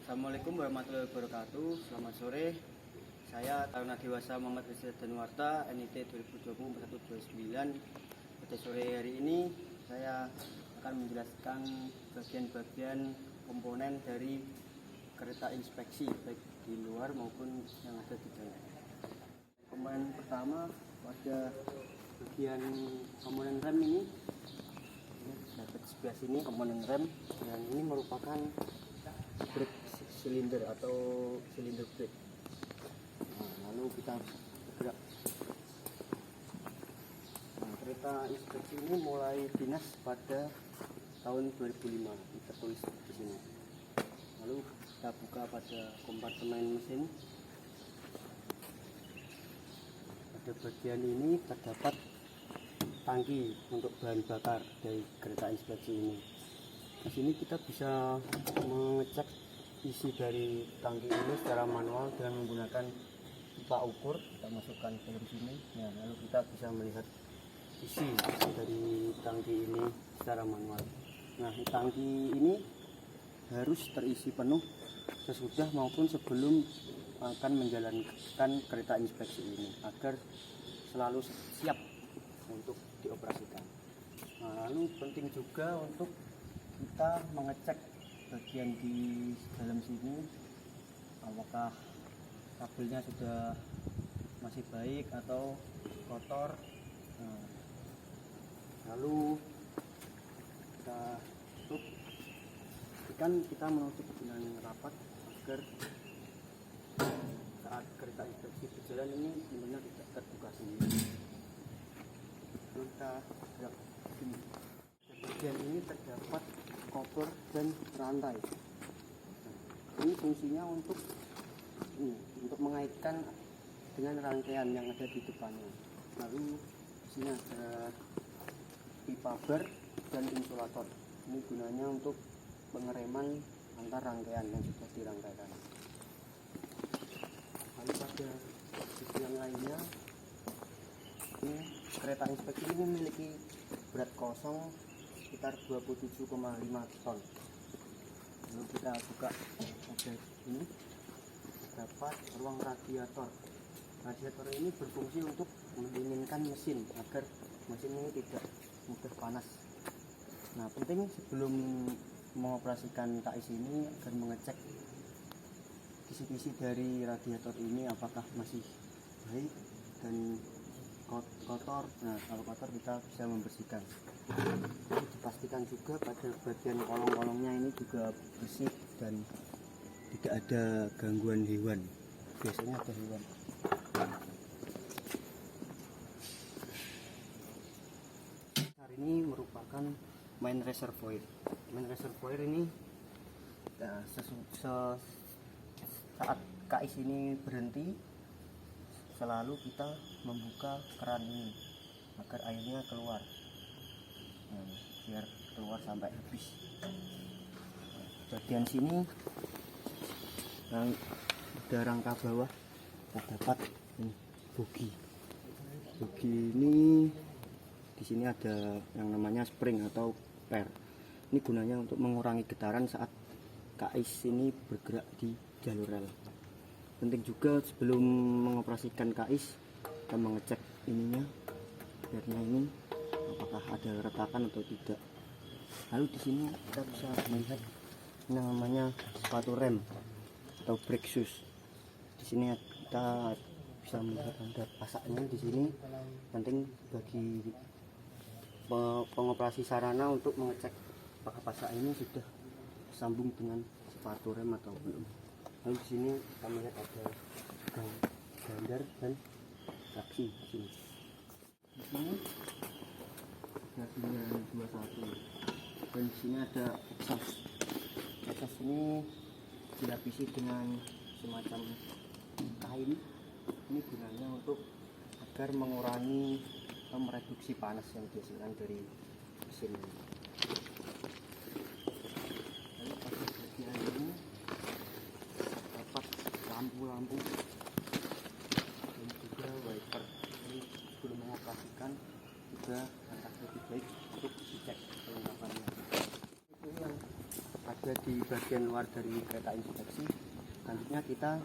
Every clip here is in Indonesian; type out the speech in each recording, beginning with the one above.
Assalamualaikum warahmatullahi wabarakatuh. Selamat sore. Saya Taruna Dewasa Muhammad Rizal Danuarta, NIT 2020-4129. Pada sore hari ini saya akan menjelaskan bagian-bagian komponen dari kereta inspeksi baik di luar maupun yang ada di dalam. Komponen pertama pada bagian komponen rem ini. Dapat sebelah sini komponen rem, dan ini merupakan brake silinder atau silinder brake. Lalu kita bergerak. Kereta inspeksi ini mulai dinas pada tahun 2005, tertulis di sini. Lalu kita buka pada kompartemen mesin. Pada bagian ini terdapat tangki untuk bahan bakar dari kereta inspeksi ini. Di sini kita bisa mengecek isi dari tangki ini secara manual dengan menggunakan pipa ukur. Kita masukkan ke dalam sini. Nah, lalu kita bisa melihat isi dari tangki ini secara manual. Nah, tangki ini harus terisi penuh sesudah maupun sebelum akan menjalankan kereta inspeksi ini agar selalu siap untuk dioperasikan. Nah, lalu penting juga untuk kita mengecek bagian di dalam sini apakah kabelnya sudah masih baik atau kotor. Nah, lalu kita tutup, kita menutup dengan rapat agar saat kereta inspeksi berjalan ini benar-benar tidak terbuka sendiri. Kita gerak sini. Bagian ini terdapat koper dan rantai. Ini fungsinya untuk mengaitkan dengan rangkaian yang ada di depannya. Lalu di sini ada pipa bar dan insulator. Ini gunanya untuk pengereman antar rangkaian yang sudah dirangkaikan. Lalu pada sisi yang lainnya, ini kereta inspeksi ini memiliki berat kosong sekitar 27,5 ton. Lalu kita buka ada ini, terdapat ruang radiator. Radiator ini berfungsi untuk mendinginkan mesin agar mesin ini tidak mudah panas. Nah, penting sebelum mengoperasikan KIS ini agar mengecek kisi-kisi dari radiator ini apakah masih baik dan kotor. Nah, kalau kotor kita bisa membersihkan. Dipastikan juga pada bagian kolong-kolongnya ini juga bersih dan tidak ada gangguan hewan. Biasanya ada hewan. Hari ini merupakan main reservoir. Main reservoir ini saat KIS ini berhenti, selalu kita membuka keran ini agar airnya keluar. Biar keluar sampai habis. Bagian sini yang ada rangka bawah terdapat bogi. Bogi ini di sini ada yang namanya spring atau per. Ini gunanya untuk mengurangi getaran saat KIS ini bergerak di jalur rel. Penting juga sebelum mengoperasikan KIS kita mengecek ininya, pernya ini apakah ada retakan atau tidak. Lalu di sini kita bisa melihat namanya sepatu rem atau brake shoes. Di sini kita bisa melihat ada pasaknya di sini. Penting bagi pengoperasi sarana untuk mengecek apakah pasak ini sudah sambung dengan sepatu rem atau belum. Lalu di sini kita melihat ada gandar dan traksi di sini. Di sini gajinya 21 dan di sini ada exhaust. Exhaust ini dilapisi dengan semacam kain. Ini gunanya untuk agar mengurangi atau mereduksi panas yang dihasilkan dari mesin ini. Lalu pada bagian ini dapat lampu-lampu dan juga wiper. Ini sebelum mengoperasikan juga langkah lebih baik untuk dicek kelengkapannya. Itu yang pada sudah di bagian luar dari kereta inspeksi. Selanjutnya kita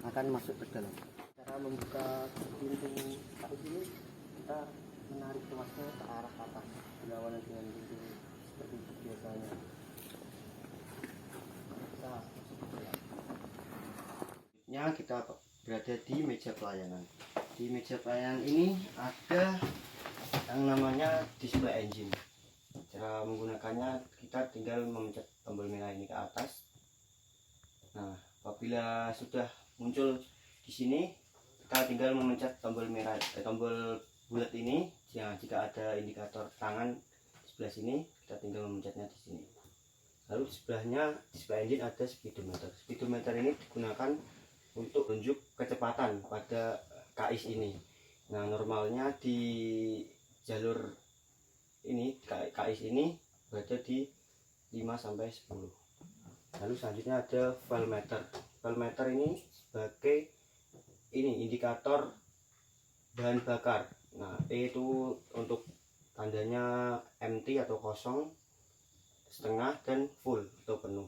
akan masuk ke dalam. Cara membuka pintu kayu ini, kita menarik tuasnya ke arah atas berlawanan dengan pintu seperti biasanya. Kita masuk ke dalam. Selanjutnya kita berada di meja pelayanan. Di meja pelayanan ini ada yang namanya display engine. Cara menggunakannya, kita tinggal memencet tombol merah ini ke atas. Nah, apabila sudah muncul di sini, kita tinggal memencet tombol merah, tombol bulat ini. Ya, jika ada indikator tangan di sebelah sini, kita tinggal memencetnya di sini. Lalu di sebelahnya display engine ada speedometer. Speedometer ini digunakan untuk tunjuk kecepatan pada KIS ini. Nah, normalnya di jalur ini KIS ini berada di 5-10. Lalu selanjutnya ada valve meter. Valve meter ini sebagai indikator bahan bakar. Nah, E itu untuk tandanya empty atau kosong, setengah, dan full atau penuh.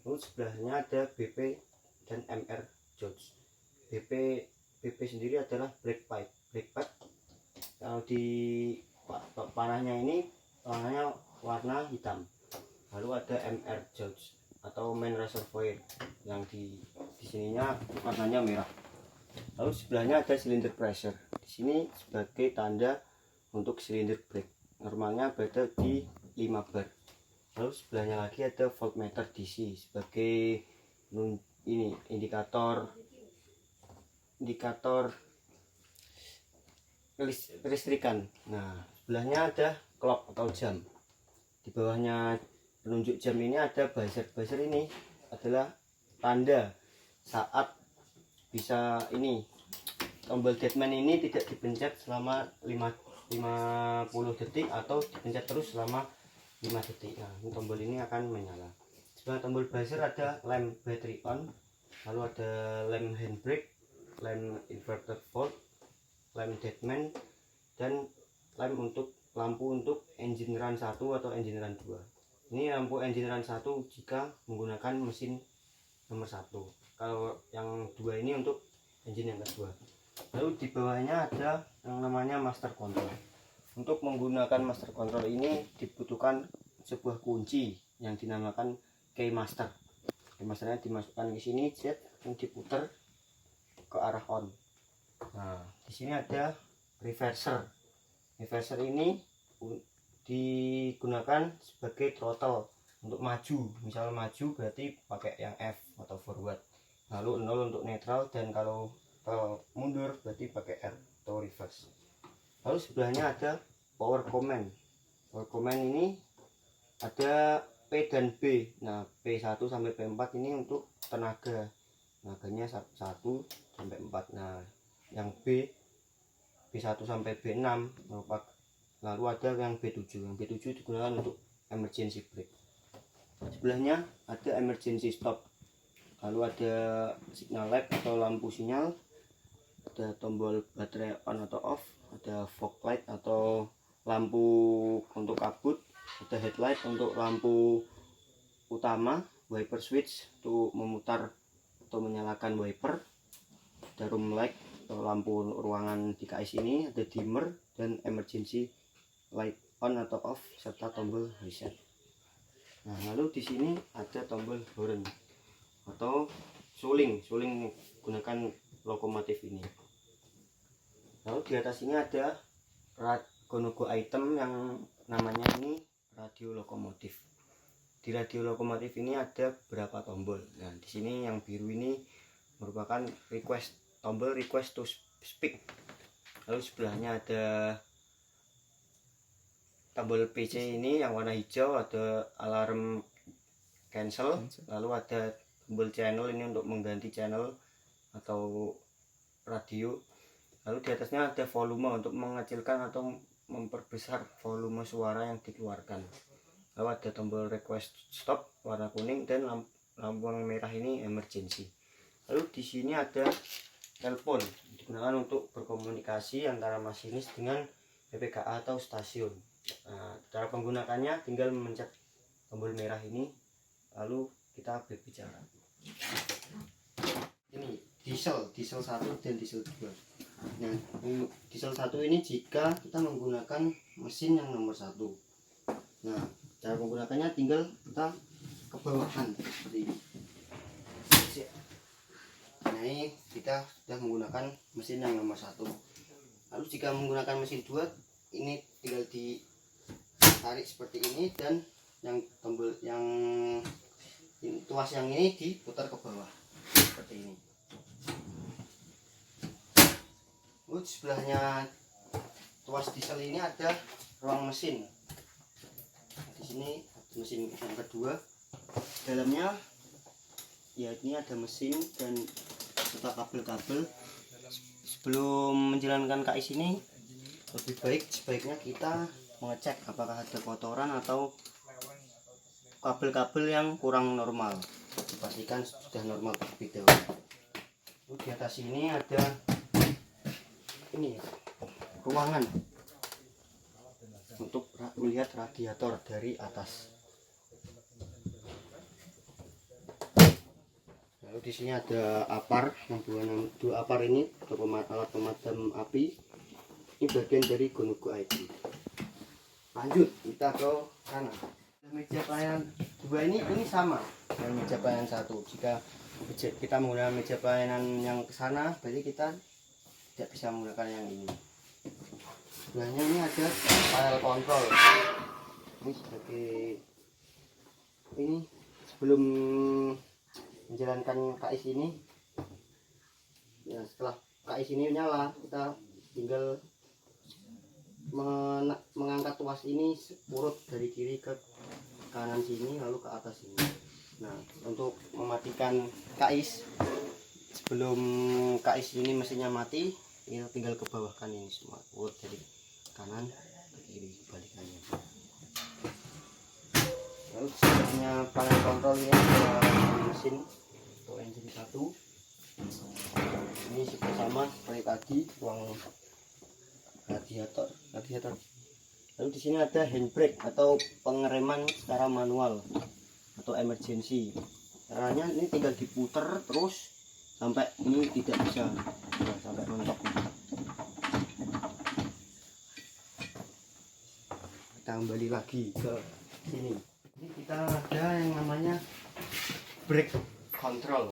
Lalu sebelahnya ada BP dan MR gauge. BP sendiri adalah brake pipe. Brake pipe kalau di panahnya ini warnanya warna hitam. Lalu ada MR gauge atau main reservoir yang di sininya warnanya merah. Lalu sebelahnya ada cylinder pressure. Di sini sebagai tanda untuk silinder brake. Normalnya berada di 5 bar. Lalu sebelahnya lagi ada voltmeter DC sebagai indikator kelistrikan. Nah, sebelahnya ada clock atau jam. Di bawahnya penunjuk jam ini ada buzzer. Buzzer ini adalah tanda saat bisa tombol deadman ini tidak dipencet selama 50 detik atau dipencet terus selama 5 detik. Nah, tombol ini akan menyala. Sebelah tombol buzzer ada lamp battery on, lalu ada lamp handbrake, lamp inverter volt, lamp deadman, dan lampu untuk engine run 1 atau engine run 2. Ini lampu engine run 1 jika menggunakan mesin nomor 1. Kalau yang 2 ini untuk engine yang kedua. Lalu di bawahnya ada yang namanya master control. Untuk menggunakan master control ini dibutuhkan sebuah kunci yang dinamakan key master. Key masternya dimasukkan ke sini, jet yang diputar ke arah on. Nah, di sini ada reverser. Reverser ini digunakan sebagai throttle untuk maju. Misal maju berarti pakai yang F atau forward. Lalu 0 untuk netral, dan kalau mundur berarti pakai R atau reverse. Lalu sebelahnya ada power command. Power command ini ada P dan B. Nah, P1 sampai P4 ini untuk tenaga. Tenaganya 1 sampai 4. Nah, yang B1 sampai B6 merupakan. Lalu ada yang B7. Yang B7 digunakan untuk emergency brake. Sebelahnya ada emergency stop. Lalu ada signal light atau lampu sinyal. Ada tombol baterai on atau off. Ada fog light atau lampu untuk kabut. Ada headlight untuk lampu utama. Wiper switch untuk memutar atau menyalakan wiper. Ada room light atau lampu ruangan di KIS ini. Ada dimmer dan emergency light on atau off, serta tombol reset. Nah, lalu di sini ada tombol horn atau suling gunakan lokomotif ini. Lalu di atas ini ada go item yang namanya ini radio lokomotif. Di radio lokomotif ini ada beberapa tombol. Nah, di sini yang biru ini merupakan tombol request to speak. Lalu sebelahnya ada tombol PC ini yang warna hijau, ada alarm cancel. Lalu ada tombol channel ini untuk mengganti channel atau radio. Lalu di atasnya ada volume untuk mengecilkan atau memperbesar volume suara yang dikeluarkan. Lalu ada tombol request stop warna kuning, dan lampu merah ini emergency. Lalu di sini ada telepon, digunakan untuk berkomunikasi antara masinis dengan PPKA atau stasiun. Nah, cara penggunakannya tinggal memencet tombol merah ini lalu kita berbicara. Ini diesel 1 dan diesel 2. Nah, diesel 1 ini jika kita menggunakan mesin yang nomor 1. Nah, cara menggunakannya tinggal kita ke bawahan seperti ini. Nah, ini kita sudah menggunakan mesin yang nomor 1. Lalu jika menggunakan mesin 2, ini tinggal ditarik seperti ini, dan yang tombol yang tuas yang ini diputar ke bawah seperti ini. Di sebelahnya tuas diesel ini ada ruang mesin. Di sini mesin yang kedua, dalamnya ya ini ada mesin dan serta kabel-kabel. Sebelum menjalankan KIS ini, lebih baik sebaiknya kita mengecek apakah ada kotoran atau kabel-kabel yang kurang normal. Dipastikan sudah normal terlebih dahulu. Lalu di atas ini ada ini ruangan untuk melihat radiator dari atas. Lalu di sini ada apar, yang dua apar ini untuk alat pemadam api. Ini bagian dari Gonugo IT. Lanjut kita ke sana. Meja pelayanan 2 ini sama dengan meja pelayanan 1. Jika kita menggunakan meja pelayanan yang ke sana, berarti kita tidak bisa menggunakan yang ini. Sebelahnya ini ada panel kontrol. Ini sebagai ini sebelum menjalankan KIS ini, ya setelah KIS ini nyala, kita tinggal mengangkat tuas ini urut dari kiri ke kanan sini, lalu ke atas sini. Nah, untuk mematikan KIS, sebelum KIS ini mesinnya mati, ini tinggal ke bawahkan ini semua, urut dari kanan ke kiri, balikannya. Lalu sebelahnya panel kontrol ini ada mesin untuk engine 1. Ini sama seperti tadi, ruang radiator. Lalu di sini ada handbrake atau pengereman secara manual atau emergency. Caranya ini tinggal diputar terus sampai ini tidak bisa, nah, sampai mentok. Kita kembali lagi ke sini. Ini kita ada yang namanya brake control.